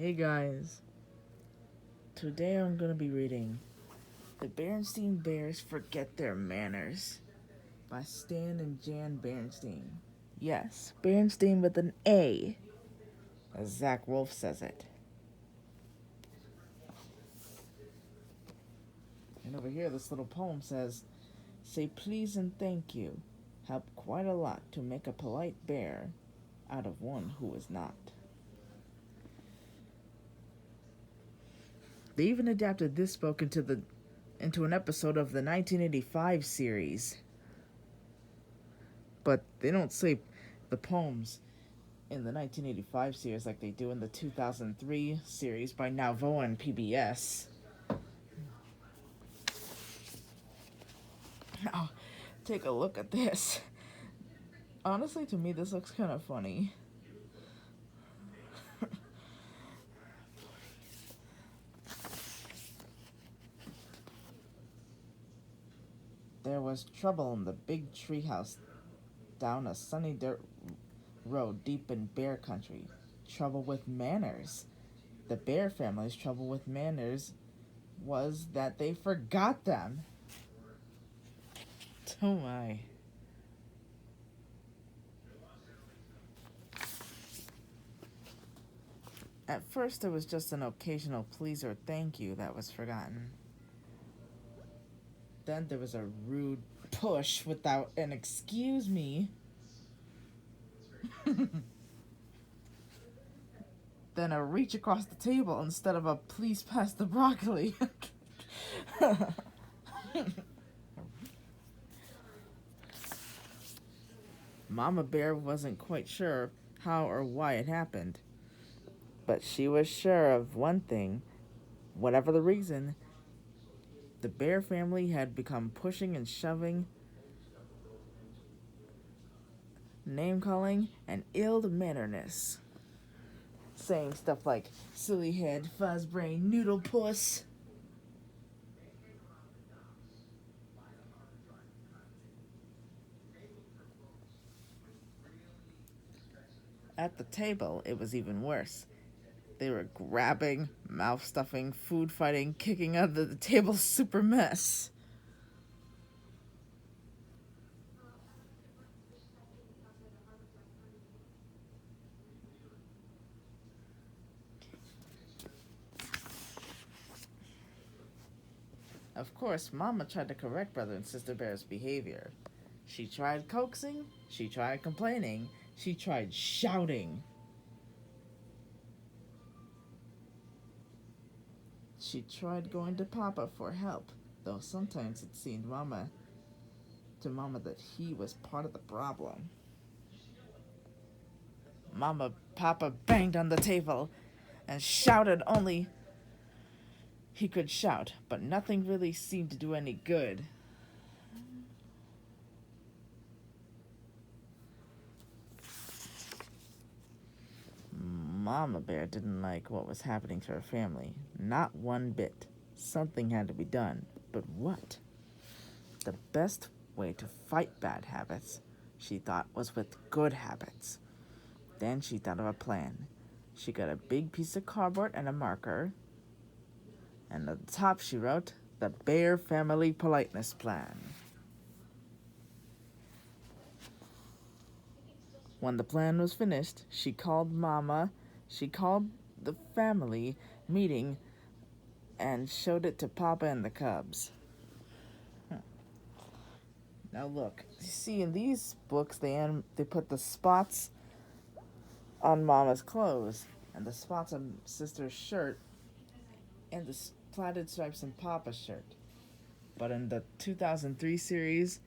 Hey guys, today I'm gonna be reading The Berenstain Bears Forget Their Manners by Stan and Jan Berenstain. Yes, Berenstain with an A, as Zach Wolf says it. And over here, this little poem says, "Say please and thank you help quite a lot to make a polite bear out of one who is not." They even adapted this book into an episode of the 1985 series, but they don't say the poems in the 1985 series like they do in the 2003 series by Nalvo and PBS. Now, take a look at this. Honestly, to me, this looks kind of funny. There was trouble in the big treehouse down a sunny dirt road deep in bear country. Trouble with manners. The bear family's trouble with manners was that they forgot them. Oh my. At first, it was just an occasional please or thank you that was forgotten. Then there was a rude push without an excuse me. Then a reach across the table instead of a please pass the broccoli. Mama Bear wasn't quite sure how or why it happened, but she was sure of one thing. Whatever the reason, the bear family had become pushing and shoving, name calling, and ill mannerness, saying stuff like silly head, fuzz brain, noodle puss. At the table, it was even worse. They were grabbing, mouth stuffing, food fighting, kicking under the table super mess. Of course, Mama tried to correct Brother and Sister Bear's behavior. She tried coaxing, she tried complaining, she tried shouting. She tried going to Papa for help, though sometimes it seemed to Mama that he was part of the problem. Papa banged on the table and shouted only he could shout, but nothing really seemed to do any good. Mama Bear didn't like what was happening to her family. Not one bit. Something had to be done. But what? The best way to fight bad habits, she thought, was with good habits. Then she thought of a plan. She got a big piece of cardboard and a marker, and at the top she wrote, "The Bear Family Politeness Plan." When the plan was finished, she called the family meeting and showed it to Papa and the cubs. Now look, you see in these books they put the spots on Mama's clothes and the spots on Sister's shirt and the plaited stripes in Papa's shirt. But in the 2003 series,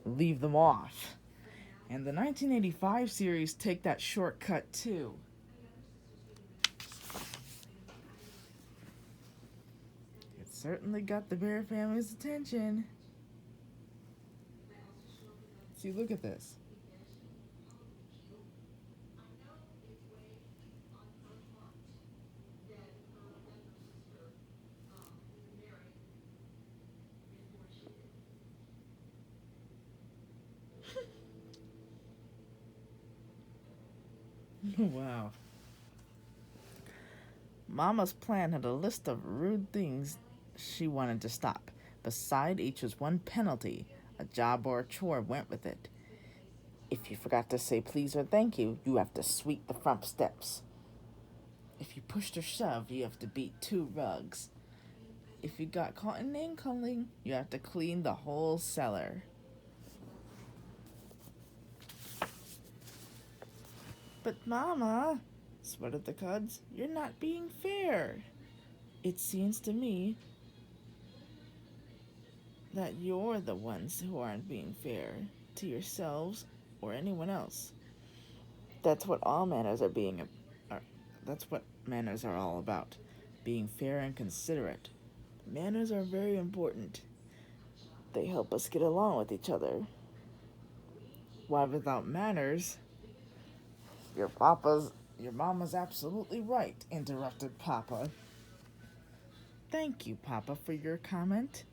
leave them off. And the 1985 series take that shortcut too. It certainly got the Bear family's attention. See, look at this. Wow. Mama's plan had a list of rude things she wanted to stop. Beside each was one penalty. A job or a chore went with it. If you forgot to say please or thank you, you have to sweep the front steps. If you pushed or shoved, you have to beat 2 rugs. If you got caught in name calling, you have to clean the whole cellar. But Mama, sputtered the Cuds, you're not being fair. It seems to me that you're the ones who aren't being fair to yourselves or anyone else. That's what all manners are. That's what manners are all about. Being fair and considerate. Manners are very important. They help us get along with each other. Why, without manners, your mama's absolutely right, interrupted Papa. Thank you, Papa, for your comment.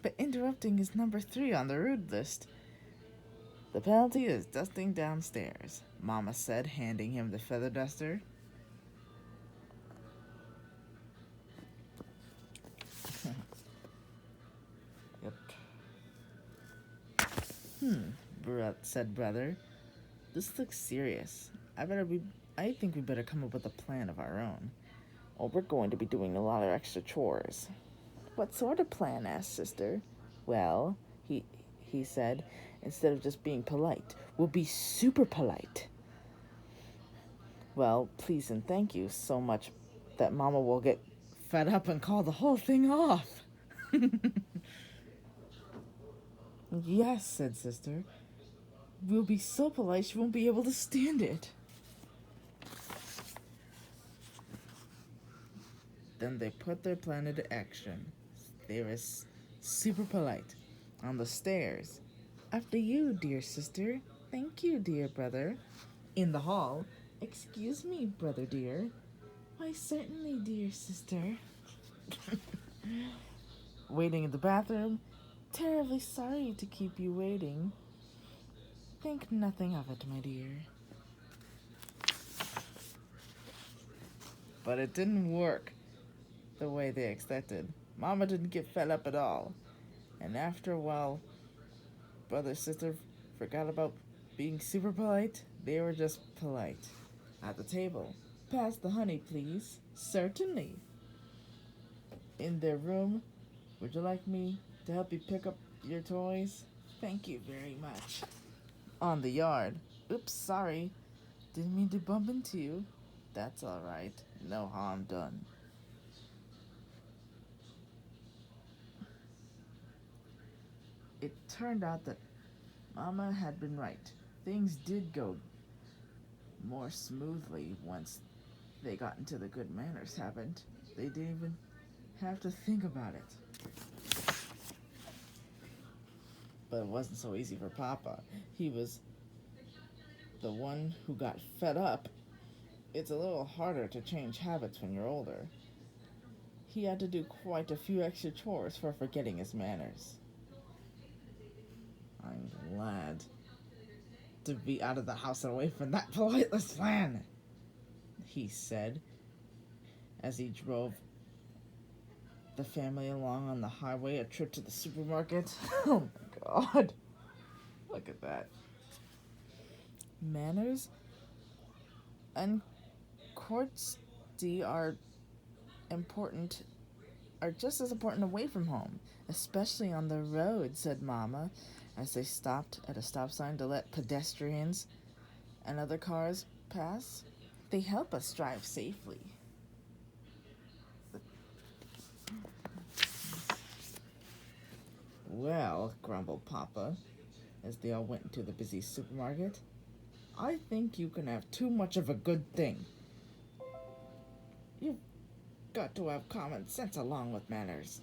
But interrupting is number 3 on the rude list. The penalty is dusting downstairs, Mama said, handing him the feather duster. Yep. Said Brother. This looks serious. I think we better come up with a plan of our own. Or we're going to be doing a lot of extra chores. What sort of plan? Asked Sister. Well, he said, instead of just being polite, we'll be super polite. Well, please and thank you so much that Mama will get fed up and call the whole thing off. Yes, said Sister. We'll be so polite she won't be able to stand it. Then they put their plan into action. They were super polite. On the stairs. After you, dear sister. Thank you, dear brother. In the hall. Excuse me, brother dear. Why, certainly, dear sister. Waiting in the bathroom. Terribly sorry to keep you waiting. Think nothing of it, my dear. But it didn't work the way they expected. Mama didn't get fed up at all. And after a while, brother and sister forgot about being super polite. They were just polite. At the table. Pass the honey, please. Certainly. In their room. Would you like me to help you pick up your toys? Thank you very much. On the yard. Oops, sorry. Didn't mean to bump into you. That's all right. No harm done. It turned out that Mama had been right. Things did go more smoothly once they got into the good manners habit. They didn't even have to think about it. But it wasn't so easy for Papa. He was the one who got fed up. It's a little harder to change habits when you're older. He had to do quite a few extra chores for forgetting his manners. I'm glad to be out of the house and away from that politeless plan, he said as he drove the family along on the highway, a trip to the supermarket. Oh my God. Look at that. Manners and courtesy are just as important away from home, especially on the road, said Mama, as they stopped at a stop sign to let pedestrians and other cars pass. They help us drive safely. Well, grumbled Papa, as they all went into the busy supermarket, I think you can have too much of a good thing. You've got to have common sense along with manners.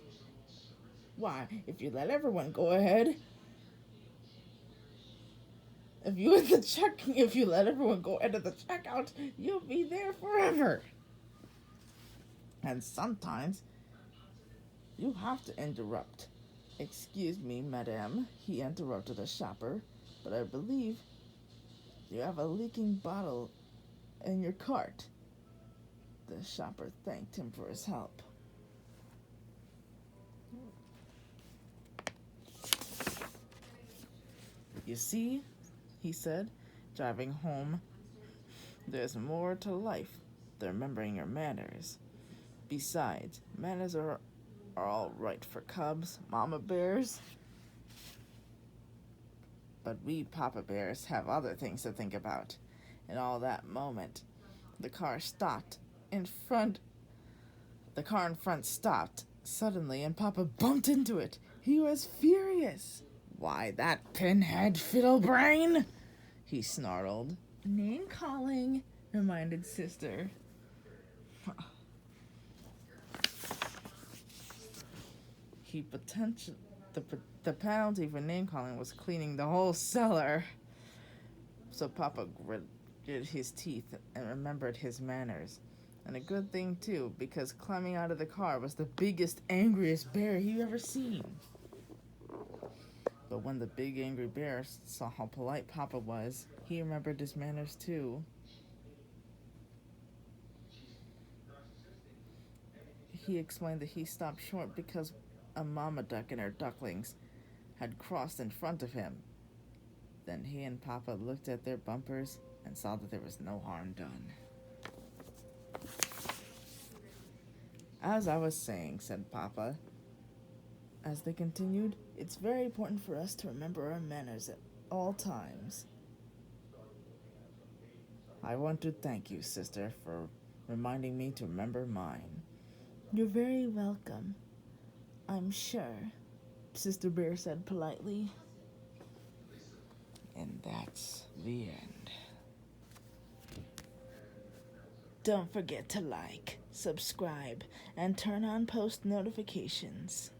Why, if you let everyone go ahead, if you let everyone go into the checkout, you'll be there forever. And sometimes you have to interrupt. Excuse me, madame, he interrupted a shopper, but I believe you have a leaking bottle in your cart. The shopper thanked him for his help. You see, he said, driving home, there's more to life than remembering your manners. Besides, manners are all right for cubs, mama bears. But we papa bears have other things to think about. In all that moment, the car in front stopped suddenly, and Papa bumped into it. He was furious. "Why, that pinhead fiddlebrain!" he snarled. "Name calling," reminded Sister. The penalty for name calling was cleaning the whole cellar. So Papa gritted his teeth and remembered his manners. And a good thing, too, because climbing out of the car was the biggest, angriest bear he'd ever seen. But when the big, angry bear saw how polite Papa was, he remembered his manners, too. He explained that he stopped short because a mama duck and her ducklings had crossed in front of him. Then he and Papa looked at their bumpers and saw that there was no harm done. "As I was saying," said Papa, as they continued, "it's very important for us to remember our manners at all times. I want to thank you, Sister, for reminding me to remember mine." "You're very welcome, I'm sure," Sister Bear said politely. And that's the end. Don't forget to like, subscribe, and turn on post notifications.